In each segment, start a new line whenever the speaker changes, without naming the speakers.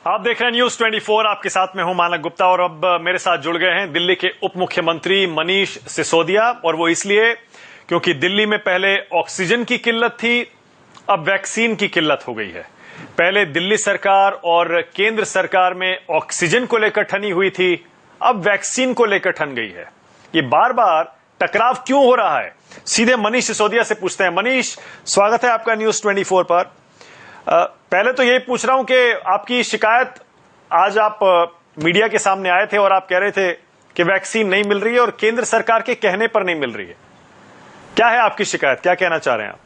आप देख रहे हैं न्यूज 24। आपके साथ में हूं मानक गुप्ता और अब मेरे साथ जुड़ गए हैं दिल्ली के उप मुख्यमंत्री मनीष सिसोदिया। और वो इसलिए क्योंकि दिल्ली में पहले ऑक्सीजन की किल्लत थी, अब वैक्सीन की किल्लत हो गई है। पहले दिल्ली सरकार और केंद्र सरकार में ऑक्सीजन को लेकर ठनी हुई थी, अब वैक्सीन को लेकर ठन गई है। ये बार बार टकराव क्यों हो रहा है, सीधे मनीष सिसोदिया से पूछते हैं। मनीष, स्वागत है आपका न्यूज 24 पर। पहले तो यही पूछ रहा हूं कि आपकी शिकायत, आज आप मीडिया के सामने आए थे और आप कह रहे थे कि वैक्सीन नहीं मिल रही है और केंद्र सरकार के कहने पर नहीं मिल रही है। क्या है आपकी शिकायत, क्या कहना चाह रहे हैं आप?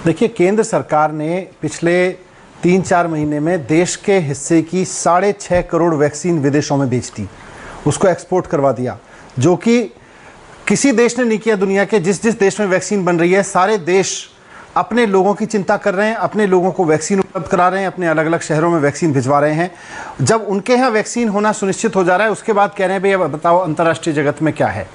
देखिए, केंद्र सरकार ने पिछले 3-4 महीने में देश के हिस्से की 6.5 करोड़ वैक्सीन विदेशों में भेज दी, उसको एक्सपोर्ट करवा दिया, जो कि किसी देश ने नहीं किया दुनिया के। जिस जिस देश में वैक्सीन बन रही है, सारे देश अपने लोगों की चिंता कर रहे हैं, अपने लोगों को वैक्सीन उपलब्ध करा रहे हैं, अपने अलग अलग शहरों में वैक्सीन भिजवा रहे हैं। जब उनके यहाँ वैक्सीन होना सुनिश्चित हो जा रहा है, उसके बाद कह रहे हैं भाई अब बताओ अंतर्राष्ट्रीय जगत में क्या है,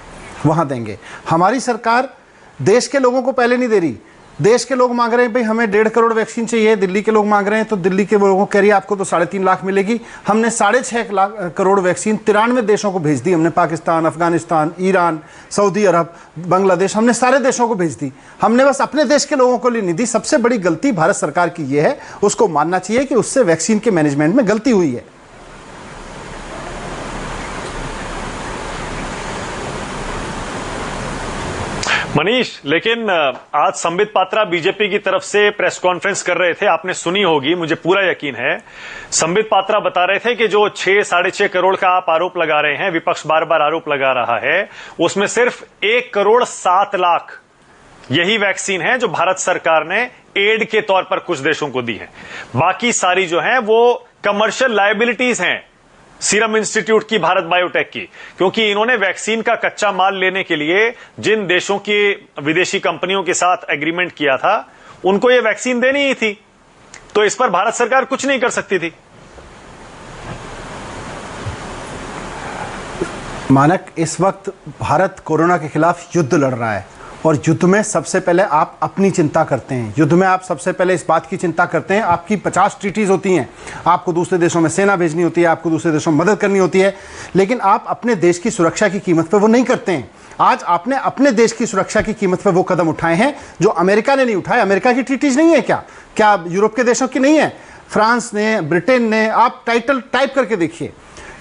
वहाँ देंगे। हमारी सरकार देश के लोगों को पहले नहीं दे रही। देश के लोग मांग रहे हैं भाई हमें 1.5 करोड़ वैक्सीन चाहिए, दिल्ली के लोग मांग रहे हैं, तो दिल्ली के लोगों को कह रही है आपको तो 3.5 लाख मिलेगी। हमने 6.5 करोड़ वैक्सीन 93 देशों को भेज दी। हमने पाकिस्तान, अफगानिस्तान, ईरान, सऊदी अरब, बांग्लादेश, हमने सारे देशों को भेज दी। हमने बस अपने देश के लोगों को लिए नहीं दी। सबसे बड़ी गलती भारत सरकार की यह है, उसको मानना चाहिए कि उससे वैक्सीन के मैनेजमेंट में गलती हुई है।
मनीष, लेकिन आज संबित पात्रा बीजेपी की तरफ से प्रेस कॉन्फ्रेंस कर रहे थे, आपने सुनी होगी, मुझे पूरा यकीन है। संबित पात्रा बता रहे थे कि जो 6-6.5 करोड़ का आप आरोप लगा रहे हैं, विपक्ष बार बार आरोप लगा रहा है, उसमें सिर्फ 1 करोड़ 7 लाख यही वैक्सीन है जो भारत सरकार ने एड के तौर पर कुछ देशों को दी है। बाकी सारी जो है वो कमर्शियल लायबिलिटीज हैं सीरम इंस्टीट्यूट की, भारत बायोटेक की, क्योंकि इन्होंने वैक्सीन का कच्चा माल लेने के लिए जिन देशों की विदेशी कंपनियों के साथ एग्रीमेंट किया था, उनको ये वैक्सीन देनी ही थी, तो इस पर भारत सरकार कुछ नहीं कर सकती थी।
मानक, इस वक्त भारत कोरोना के खिलाफ युद्ध लड़ रहा है और युद्ध में सबसे पहले आप अपनी चिंता करते हैं। युद्ध में आप सबसे पहले इस बात की चिंता करते हैं, आपकी 50 ट्रीटीज होती हैं, आपको दूसरे देशों में सेना भेजनी होती है, आपको दूसरे देशों में मदद करनी होती है, लेकिन आप अपने देश की सुरक्षा की कीमत पर वो नहीं करते हैं। आज आपने अपने देश की सुरक्षा की कीमत पर वो कदम उठाए हैं जो अमेरिका ने नहीं उठाए। अमेरिका की ट्रीटीज नहीं है क्या यूरोप के देशों की नहीं है? फ्रांस ने, ब्रिटेन ने, आप टाइटल टाइप करके देखिए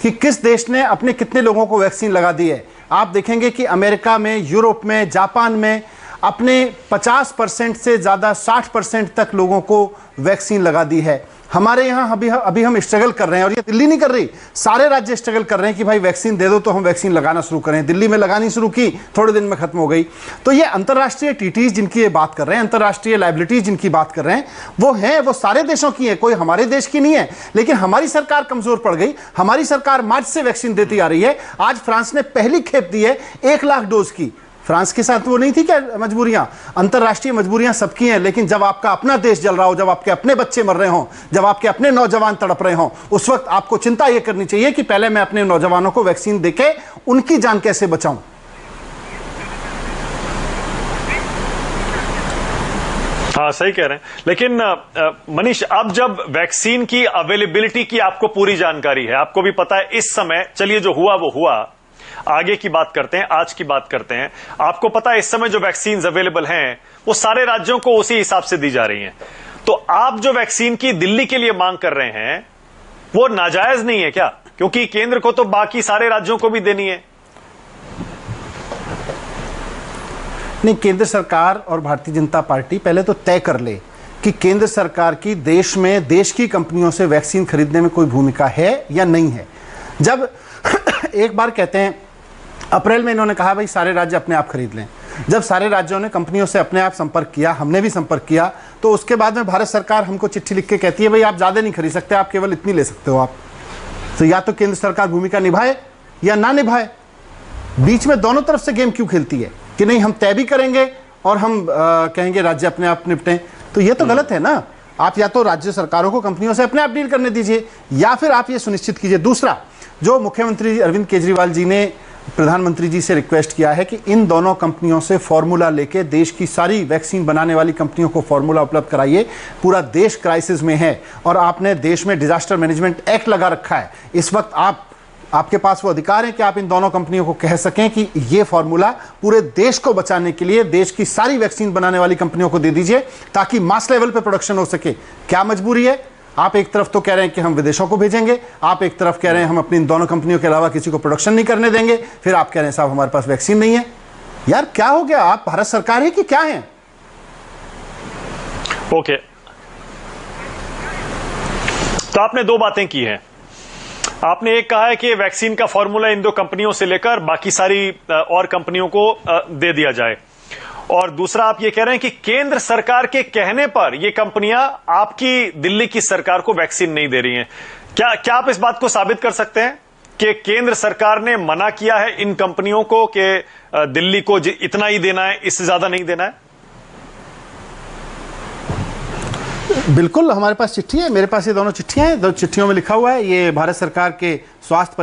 कि किस देश ने अपने कितने लोगों को वैक्सीन लगा दी है। आप देखेंगे कि अमेरिका में, यूरोप में, जापान में अपने 50% से ज़्यादा 60% तक लोगों को वैक्सीन लगा दी है। हमारे यहाँ अभी हम स्ट्रगल कर रहे हैं, और ये दिल्ली नहीं कर रही, सारे राज्य स्ट्रगल कर रहे हैं कि भाई वैक्सीन दे दो तो हम वैक्सीन लगाना शुरू करें। दिल्ली में लगानी शुरू की, थोड़े दिन में खत्म हो गई। तो ये अंतर्राष्ट्रीय टीटीज जिनकी ये बात कर रहे हैं, अंतर्राष्ट्रीय लायबिलिटीज जिनकी बात कर रहे हैं, वो सारे देशों की है, कोई हमारे देश की नहीं है। लेकिन हमारी सरकार कमजोर पड़ गई। हमारी सरकार मार्च से वैक्सीन देती आ रही है। आज फ्रांस ने पहली खेप दी है 1 लाख डोज की। फ्रांस के साथ वो नहीं थी क्या मजबूरियां? अंतर्राष्ट्रीय मजबूरियां सबकी हैं, लेकिन जब आपका अपना देश जल रहा हो, जब आपके अपने बच्चे मर रहे हों, जब आपके अपने नौजवान तड़प रहे हों, उस वक्त आपको चिंता यह करनी चाहिए कि पहले मैं अपने नौजवानों को वैक्सीन देके उनकी जान कैसे बचाऊं।
हाँ, सही कह रहे हैं। लेकिन मनीष, अब जब वैक्सीन की अवेलेबिलिटी की आपको पूरी जानकारी है, आपको भी पता है इस समय, चलिए जो हुआ वो हुआ, आगे की बात करते हैं, आज की बात करते हैं। आपको पता है इस समय जो वैक्सीन अवेलेबल हैं वो सारे राज्यों को उसी हिसाब से दी जा रही हैं। तो आप जो वैक्सीन की दिल्ली के लिए मांग कर रहे हैं वो नाजायज नहीं है क्या? क्योंकि केंद्र को तो बाकी सारे राज्यों को भी देनी है।
नहीं, केंद्र सरकार और भारतीय जनता पार्टी पहले तो तय कर ले कि केंद्र सरकार की देश में, देश की कंपनियों से वैक्सीन खरीदने में कोई भूमिका है या नहीं है। जब एक बार कहते हैं, अप्रैल में इन्होंने कहा भाई सारे राज्य अपने आप खरीद लें। जब सारे राज्यों ने कंपनियों से अपने आप संपर्क किया, हमने भी संपर्क किया, तो उसके बाद में भारत सरकार हमको चिट्ठी लिख के कहती है भाई आप ज़्यादा नहीं खरीद सकते, आप केवल इतनी ले सकते हो आप। तो या तो केंद्र सरकार भूमिका निभाए या ना निभाए। बीच में दोनों तरफ से गेम क्यों खेलती है कि नहीं हम तय भी करेंगे और हम कहेंगे राज्य अपने आप निपटें? तो ये तो गलत है ना। आप या तो राज्य सरकारों को कंपनियों से अपने आप डील करने दीजिए, या फिर आप ये सुनिश्चित कीजिए। दूसरा, जो मुख्यमंत्री अरविंद केजरीवाल जी ने प्रधानमंत्री जी से रिक्वेस्ट किया है कि इन दोनों कंपनियों से फॉर्मूला लेके देश की सारी वैक्सीन बनाने वाली कंपनियों को फॉर्मूला उपलब्ध कराइए। पूरा देश क्राइसिस में है और आपने देश में डिजास्टर मैनेजमेंट एक्ट लगा रखा है। इस वक्त आपके पास वो अधिकार है कि आप इन दोनों कंपनियों को कह सकें कि ये फॉर्मूला पूरे देश को बचाने के लिए देश की सारी वैक्सीन बनाने वाली कंपनियों को दे दीजिए ताकि मास लेवल पे प्रोडक्शन हो सके। क्या मजबूरी है? आप एक तरफ तो कह रहे हैं कि हम विदेशों को भेजेंगे, आप एक तरफ कह रहे हैं हम अपनी इन दोनों कंपनियों के अलावा किसी को प्रोडक्शन नहीं करने देंगे, फिर आप कह रहे हैं साहब हमारे पास वैक्सीन नहीं है। यार क्या हो गया? आप भारत सरकार है कि क्या है?
ओके, तो आपने दो बातें की हैं। आपने एक कहा है कि वैक्सीन का फॉर्मूला इन दो कंपनियों से लेकर बाकी सारी और कंपनियों को दे दिया जाए, और दूसरा आप ये कह रहे हैं कि केंद्र सरकार के कहने पर ये कंपनियां आपकी दिल्ली की सरकार को वैक्सीन नहीं दे रही हैं। क्या आप इस बात को साबित कर सकते हैं कि केंद्र सरकार ने मना किया है इन कंपनियों को कि दिल्ली को इतना ही देना है, इससे ज्यादा नहीं देना है?
बिल्कुल, हमारे पास चिट्ठी है, मेरे पास ये दोनों चिट्ठियां हैं। दो चिट्ठियों में लिखा हुआ है, ये भारत सरकार के स्वास्थ्य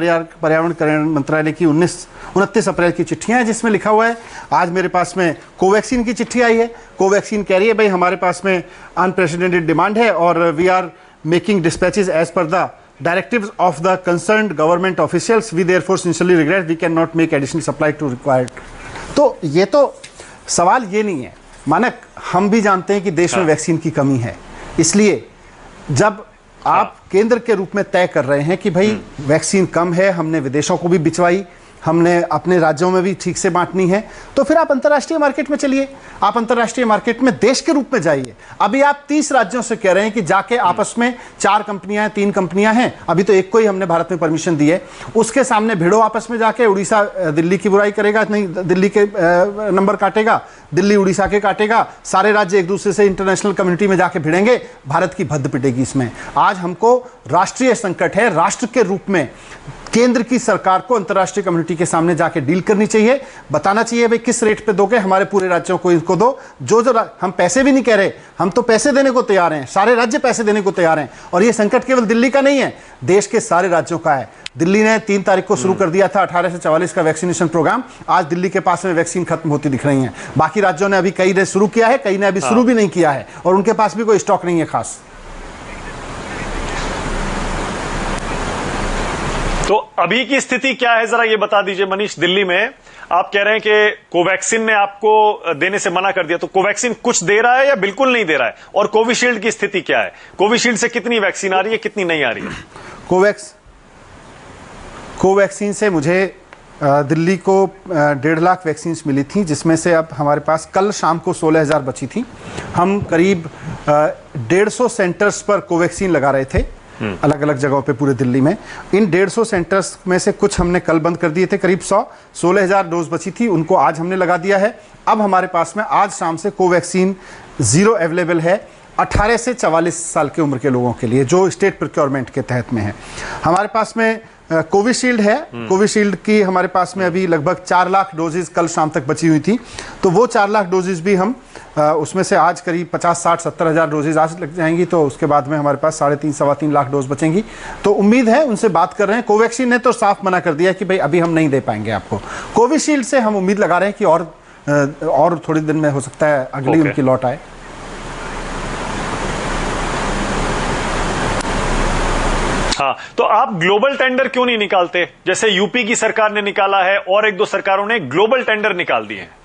पर्यावरण कल्याण मंत्रालय की 29 अप्रैल की चिट्ठियां हैं, जिसमें लिखा हुआ है। आज मेरे पास में कोवैक्सीन की चिट्ठी आई है। कोवैक्सीन कह रही है भाई हमारे पास में अनप्रेसिडेंटेड डिमांड है और we are making dispatches as per the directives of the concerned government officials. We therefore sincerely regret we cannot make additional supply to required. तो ये तो सवाल ये नहीं है मानक, हम भी जानते हैं कि देश में वैक्सीन की कमी है। इसलिए जब आप केंद्र के रूप में तय कर रहे हैं कि भाई वैक्सीन कम है, हमने विदेशों को भी बिचवाई, हमने अपने राज्यों में भी ठीक से बांटनी है, तो फिर आप अंतर्राष्ट्रीय मार्केट में चलिए। आप अंतर्राष्ट्रीय मार्केट में देश के रूप में जाइए। अभी आप 30 राज्यों से कह रहे हैं कि जाके आपस में 4 कंपनियां हैं, 3 कंपनियां हैं, अभी तो एक को ही हमने भारत में परमिशन दी है, उसके सामने भिड़ो आपस में जाके। उड़ीसा दिल्ली की बुराई करेगा, नहीं दिल्ली के नंबर काटेगा, दिल्ली उड़ीसा के काटेगा, सारे राज्य एक दूसरे से इंटरनेशनल कम्युनिटी में जाके भिड़ेंगे, भारत की भद्द पिटेगी इसमें। आज हमको राष्ट्रीय संकट है, राष्ट्र के रूप में केंद्र की सरकार को अंतर्राष्ट्रीय कम्युनिटी के सामने जाके डील करनी चाहिए, बताना चाहिए भाई किस रेट पे दोगे, हमारे पूरे राज्यों को इनको दो। जो हम पैसे भी नहीं कह रहे, हम तो पैसे देने को तैयार हैं, सारे राज्य पैसे देने को तैयार हैं। और ये संकट केवल दिल्ली का नहीं है, देश के सारे राज्यों का है। दिल्ली ने 3 तारीख को शुरू कर दिया था 18 से 44 का वैक्सीनेशन प्रोग्राम। आज दिल्ली के पास में वैक्सीन खत्म होती दिख रही है। बाकी राज्यों ने अभी कई ने शुरू किया है, कई ने अभी शुरू भी नहीं किया है, और उनके पास भी कोई स्टॉक नहीं है खास।
तो अभी की स्थिति क्या है जरा ये बता दीजिए मनीष। दिल्ली में आप कह रहे हैं कि कोवैक्सीन ने आपको देने से मना कर दिया, तो कोवैक्सीन कुछ दे रहा है या बिल्कुल नहीं दे रहा है? और कोविशील्ड की स्थिति क्या है? कोविशील्ड से कितनी वैक्सीन आ रही है, कितनी नहीं आ रही है?
कोवैक्सीन से मुझे दिल्ली को 1.5 लाख वैक्सीन मिली थी, जिसमें से अब हमारे पास कल शाम को 16,000 बची थी। हम करीब 150 सेंटर्स पर कोवैक्सीन लगा रहे थे, अलग अलग जगहों पे पूरे दिल्ली में। इन 150 सेंटर्स में से कुछ हमने कल बंद कर दिए थे, करीब 16,000 डोज बची थी, उनको आज हमने लगा दिया है। अब हमारे पास में आज शाम से कोवैक्सीन 0 अवेलेबल है 18 से 44 साल की उम्र के लोगों के लिए, जो स्टेट प्रोक्योरमेंट के तहत में है। हमारे पास में कोविशील्ड है। कोविशील्ड की हमारे पास में अभी लगभग 4 लाख डोजेज कल शाम तक बची हुई थी, तो वो 4 लाख डोजेज भी हम उसमें से आज करीब 50, 60, 70 हज़ार डोजेज आज लग जाएंगी, तो उसके बाद में हमारे पास 3.5, सवा 3 लाख डोज बचेंगी। तो उम्मीद है, उनसे बात कर रहे हैं। कोवैक्सीन ने तो साफ मना कर दिया कि भाई अभी हम नहीं दे पाएंगे आपको। कोविशील्ड से हम उम्मीद लगा रहे हैं कि और थोड़ी दिन में हो सकता है अगली उनकी लौट आए।
हाँ, तो आप ग्लोबल टेंडर क्यों नहीं निकालते? जैसे यूपी की सरकार ने निकाला है और 1-2 सरकारों ने ग्लोबल टेंडर निकाल दिए हैं।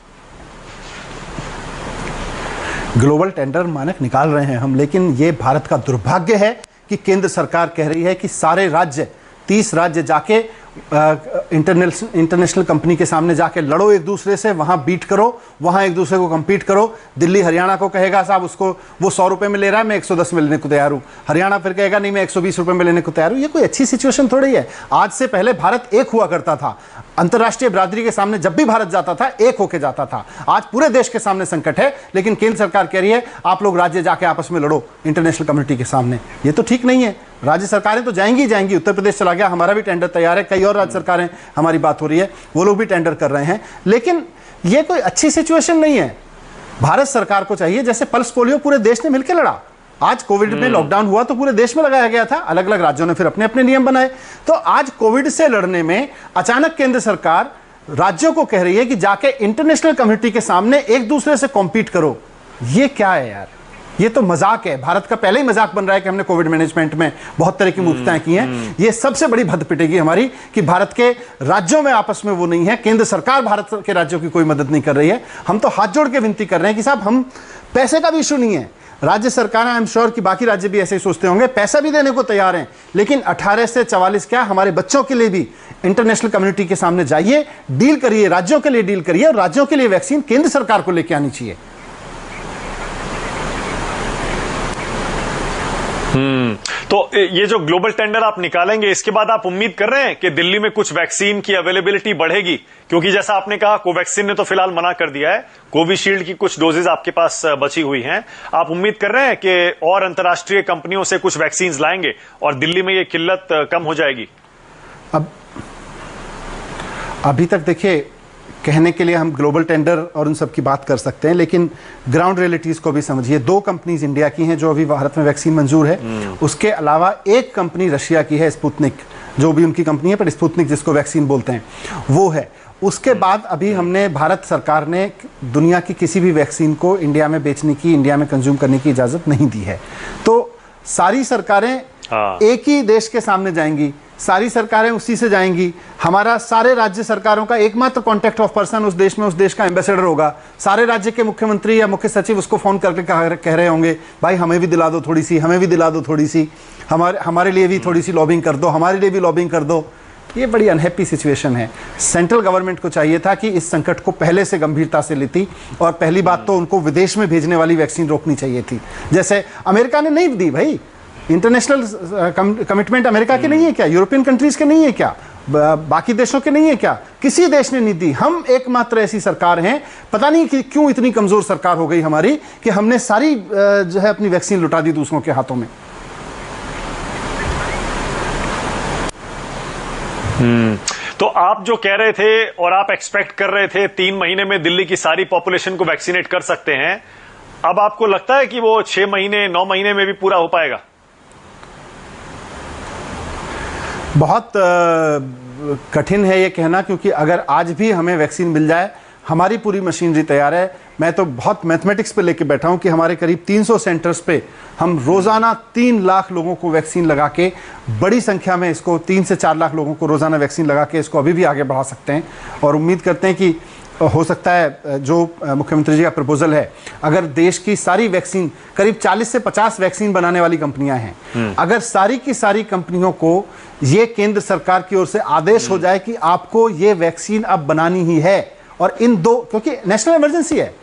ग्लोबल टेंडर मानक निकाल रहे हैं हम, लेकिन ये भारत का दुर्भाग्य है कि केंद्र सरकार कह रही है कि सारे राज्य, 30 राज्य जाके इंटरनेशनल कंपनी के सामने जाके लड़ो एक दूसरे से, वहां बीट करो, वहां एक दूसरे को कंपीट करो। दिल्ली हरियाणा को कहेगा साहब उसको वो 100 रुपए में ले रहा है, मैं 110 में लेने को तैयार हूं। हरियाणा फिर कहेगा नहीं, मैं 120 रुपए में लेने को तैयार हूं। ये कोई अच्छी सिचुएशन थोड़ी है। आज से पहले भारत एक हुआ करता था, अंतर्राष्ट्रीय बिरादरी के सामने जब भी भारत जाता था एक होके जाता था। आज पूरे देश के सामने संकट है, लेकिन केंद्र सरकार कह रही है आप लोग राज्य जाके आपस में लड़ो इंटरनेशनल कम्युनिटी के सामने। ये तो ठीक नहीं है। राज्य सरकारें तो जाएंगी। उत्तर प्रदेश चला गया, हमारा भी टेंडर तैयार है, कई और राज्य सरकारें, हमारी बात हो रही है, वो लोग भी टेंडर कर रहे हैं, लेकिन ये कोई अच्छी सिचुएशन नहीं है। भारत सरकार को चाहिए, जैसे पल्स पोलियो पूरे देश ने मिलकर लड़ा, आज कोविड में लॉकडाउन हुआ तो पूरे देश में लगाया गया था, अलग अलग राज्यों ने फिर अपने अपने नियम बनाए। तो आज कोविड से लड़ने में अचानक केंद्र सरकार राज्यों को कह रही है कि जाके इंटरनेशनल कम्युनिटी के सामने एक दूसरे से कॉम्पीट करो। ये क्या है यार, ये तो मजाक है। भारत का पहले ही मजाक बन रहा है कि हमने कोविड मैनेजमेंट में बहुत तरह की मूर्खताएं की हैं। ये सबसे बड़ी भद्द पिटेगी हमारी कि भारत के राज्यों में आपस में वो नहीं है, केंद्र सरकार भारत के राज्यों की कोई मदद नहीं कर रही है। हम तो हाथ जोड़ के विनती कर रहे हैं कि साहब, हम पैसे का भी इशू नहीं है, राज्य सरकार, आई एम श्योर कि बाकी राज्य भी ऐसे ही सोचते होंगे, पैसा भी देने को तैयार हैं, लेकिन 18 से 44 क्या, हमारे बच्चों के लिए भी इंटरनेशनल कम्युनिटी के सामने जाइए, डील करिए, राज्यों के लिए डील करिए, और राज्यों के लिए वैक्सीन केंद्र सरकार को लेकर आनी चाहिए।
तो ये जो ग्लोबल टेंडर आप निकालेंगे, इसके बाद आप उम्मीद कर रहे हैं कि दिल्ली में कुछ वैक्सीन की अवेलेबिलिटी बढ़ेगी? क्योंकि जैसा आपने कहा, कोवैक्सीन ने तो फिलहाल मना कर दिया है, कोविशील्ड की कुछ डोजेज आपके पास बची हुई हैं। आप उम्मीद कर रहे हैं कि और अंतर्राष्ट्रीय कंपनियों से कुछ वैक्सीन लाएंगे और दिल्ली में ये किल्लत कम हो जाएगी?
अब अभी तक देखिए, कहने के लिए हम ग्लोबल टेंडर और उन सब की बात कर सकते हैं, लेकिन ग्राउंड रियलिटीज को भी समझिए। 2 कंपनीज इंडिया की हैं जो अभी भारत में वैक्सीन मंजूर है, उसके अलावा एक कंपनी रशिया की है, स्पुतनिक, जो भी उनकी कंपनी है, पर स्पुतनिक जिसको वैक्सीन बोलते हैं वो है। उसके बाद अभी हमने, भारत सरकार ने दुनिया की किसी भी वैक्सीन को इंडिया में बेचने की, इंडिया में कंज्यूम करने की इजाजत नहीं दी है। तो सारी सरकारें एक ही देश के सामने जाएंगी, सारी सरकारें उसी से जाएंगी। हमारा सारे राज्य सरकारों का एकमात्र कॉन्टैक्ट ऑफ पर्सन उस देश में, उस देश का एम्बेसडर होगा। सारे राज्य के मुख्यमंत्री या मुख्य सचिव उसको फोन करके कह रहे होंगे, भाई हमें भी दिला दो थोड़ी सी, हमें भी दिला दो थोड़ी सी, हमारे लिए भी थोड़ी सी लॉबिंग कर दो, हमारे लिए भी लॉबिंग कर दो। ये बड़ी अनहैप्पी सिचुएशन है। सेंट्रल गवर्नमेंट को चाहिए था कि इस संकट को पहले से गंभीरता से लेती, और पहली बात तो उनको विदेश में भेजने वाली वैक्सीन रोकनी चाहिए थी। जैसे अमेरिका ने नहीं दी भाई, इंटरनेशनल कमिटमेंट अमेरिका के नहीं है क्या, यूरोपियन कंट्रीज के नहीं है क्या, बाकी देशों के नहीं है क्या, किसी देश ने नहीं दी। हम एकमात्र ऐसी सरकार हैं, पता नहीं कि क्यों इतनी कमजोर सरकार हो गई हमारी कि हमने सारी जो है अपनी वैक्सीन लुटा दी दूसरों के हाथों में।
तो आप जो कह रहे थे और आप एक्सपेक्ट कर रहे थे 3 महीने में दिल्ली की सारी पॉपुलेशन को वैक्सीनेट कर सकते हैं, अब आपको लगता है कि वो 6 महीने 9 महीने में भी पूरा हो पाएगा?
बहुत कठिन है ये कहना, क्योंकि अगर आज भी हमें वैक्सीन मिल जाए, हमारी पूरी मशीनरी तैयार है। मैं तो बहुत मैथमेटिक्स पे लेके बैठा हूं कि हमारे करीब 300 सेंटर्स पे हम रोजाना 3 लाख लोगों को वैक्सीन लगा के, बड़ी संख्या में इसको 3 से 4 लाख लोगों को रोजाना वैक्सीन लगा के इसको अभी भी आगे बढ़ा सकते हैं। और उम्मीद करते हैं कि हो सकता है जो मुख्यमंत्री जी का प्रपोजल है, अगर देश की सारी वैक्सीन, करीब 40 से 50 वैक्सीन बनाने वाली कंपनियां हैं, अगर सारी की सारी कंपनियों को ये केंद्र सरकार की ओर से आदेश हो जाए कि आपको ये वैक्सीन अब बनानी ही है, और इन 2, क्योंकि नेशनल इमरजेंसी है,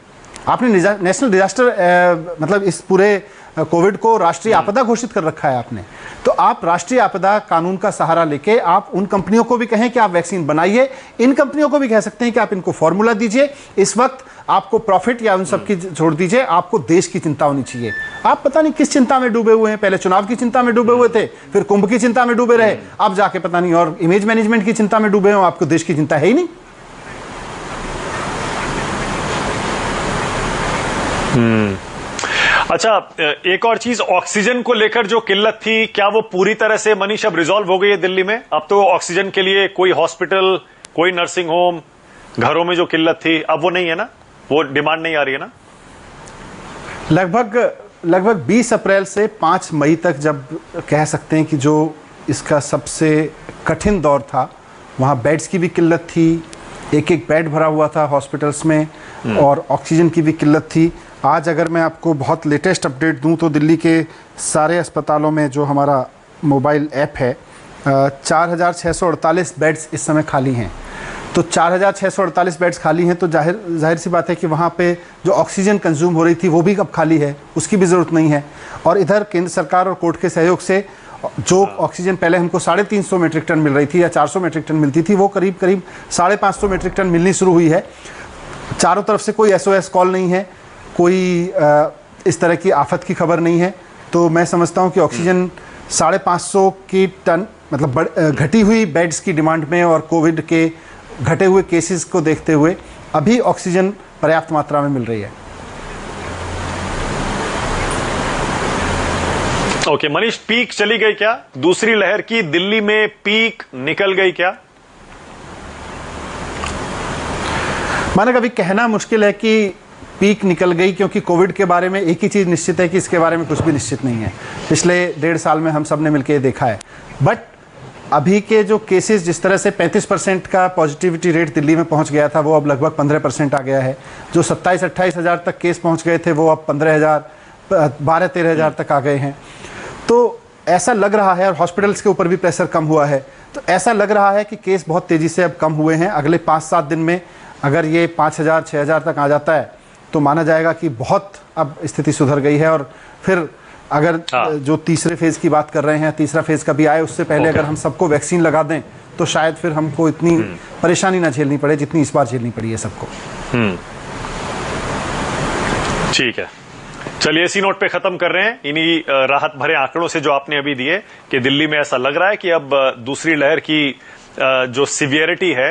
आपने नेशनल डिजास्टर मतलब इस पूरे कोविड को राष्ट्रीय आपदा घोषित कर रखा है आपने, तो आप राष्ट्रीय आपदा कानून का सहारा लेके आप उन कंपनियों को भी कहें कि आप वैक्सीन बनाइए, इन कंपनियों को भी कह सकते हैं कि आप इनको फॉर्मूला दीजिए। इस वक्त आपको प्रॉफिट या उन सब की छोड़ दीजिए, आपको देश की चिंता होनी चाहिए। आप पता नहीं किस चिंता में डूबे हुए हैं, पहले चुनाव की चिंता में डूबे हुए थे, फिर कुंभ की चिंता में डूबे रहे, अब जाके पता नहीं और इमेज मैनेजमेंट की चिंता में डूबे हो, आपको देश की चिंता है ही नहीं।
अच्छा, एक और चीज, ऑक्सीजन को लेकर जो किल्लत थी, क्या वो पूरी तरह से मनीष अब रिजॉल्व हो गई है दिल्ली में? अब तो ऑक्सीजन के लिए कोई हॉस्पिटल, कोई नर्सिंग होम, घरों में जो किल्लत थी अब वो नहीं है ना, वो डिमांड नहीं आ रही है ना?
लगभग 20 अप्रैल से 5 मई तक, जब कह सकते हैं कि जो इसका सबसे कठिन दौर था, वहाँ बेड्स की भी किल्लत थी, एक बेड भरा हुआ था हॉस्पिटल्स में, और ऑक्सीजन की भी किल्लत थी। आज अगर मैं आपको बहुत लेटेस्ट अपडेट दूं तो दिल्ली के सारे अस्पतालों में जो हमारा मोबाइल ऐप है, 4648 बेड्स इस समय खाली हैं। तो 4648 बेड्स खाली हैं, तो जाहिर सी बात है कि वहाँ पे जो ऑक्सीजन कंज्यूम हो रही थी वो भी अब खाली है, उसकी भी ज़रूरत नहीं है। और इधर केंद्र सरकार और कोर्ट के सहयोग से जो ऑक्सीजन पहले हमको 350 मेट्रिक टन मिल रही थी या 400 मेट्रिक टन मिलती थी, वो करीब 550 मेट्रिक टन मिलनी शुरू हुई है। चारों तरफ से कोई SOS कॉल नहीं है, कोई इस तरह की आफत की खबर नहीं है। तो मैं समझता हूं कि ऑक्सीजन 550 की टन, मतलब घटी हुई बेड्स की डिमांड में और कोविड के घटे हुए केसेस को देखते हुए अभी ऑक्सीजन पर्याप्त मात्रा में मिल रही है।
ओके मनीष, पीक चली गई क्या? दूसरी लहर की दिल्ली में पीक निकल गई क्या?
माना कभी कहना मुश्किल है कि पीक निकल गई, क्योंकि कोविड के बारे में एक ही चीज़ निश्चित है कि इसके बारे में कुछ भी निश्चित नहीं है। पिछले 1.5 साल में हम सब ने मिलकर ये देखा है। बट अभी के जो केसेस, जिस तरह से 35% का पॉजिटिविटी रेट दिल्ली में पहुंच गया था, वो अब लगभग 15% आ गया है। जो 27-28 हज़ार तक केस पहुंच गए थे, वो अब 12-13 हज़ार तक आ गए हैं। तो ऐसा लग रहा है, और हॉस्पिटल्स के ऊपर भी प्रेशर कम हुआ है, तो ऐसा लग रहा है कि केस बहुत तेज़ी से अब कम हुए हैं। अगले 5-7 दिन में अगर ये 5,000-6,000 तक आ जाता है तो माना जाएगा कि बहुत अब स्थिति सुधर गई है। और फिर अगर जो तीसरे फेज़ की बात कर रहे हैं, तीसरा फेज़ कभी आए उससे पहले अगर हम सबको वैक्सीन लगा दें तो शायद फिर हमको इतनी परेशानी ना झेलनी पड़े जितनी इस बार झेलनी पड़ी है सबको।
ठीक है, चलिए इसी नोट पे खत्म कर रहे हैं। इन्हीं राहत भरे आंकड़ों से जो आपने अभी दिए कि दिल्ली में ऐसा लग रहा है कि अब दूसरी लहर की जो सिवियरिटी है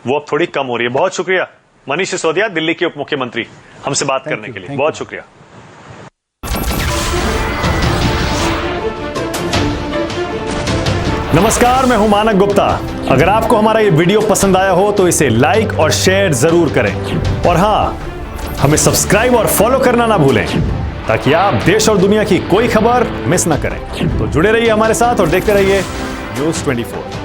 वो अब थोड़ी कम हो रही है। बहुत शुक्रिया मनीष सिसोदिया, दिल्ली के उप मुख्यमंत्री, हमसे बात करने के लिए बहुत शुक्रिया। नमस्कार, मैं हूं मानक गुप्ता। अगर आपको हमारा ये वीडियो पसंद आया हो तो इसे लाइक और शेयर जरूर करें, और हां, हमें सब्सक्राइब और फॉलो करना ना भूलें ताकि आप देश और दुनिया की कोई खबर मिस ना करें। तो जुड़े रहिए हमारे साथ और देखते रहिए News 24।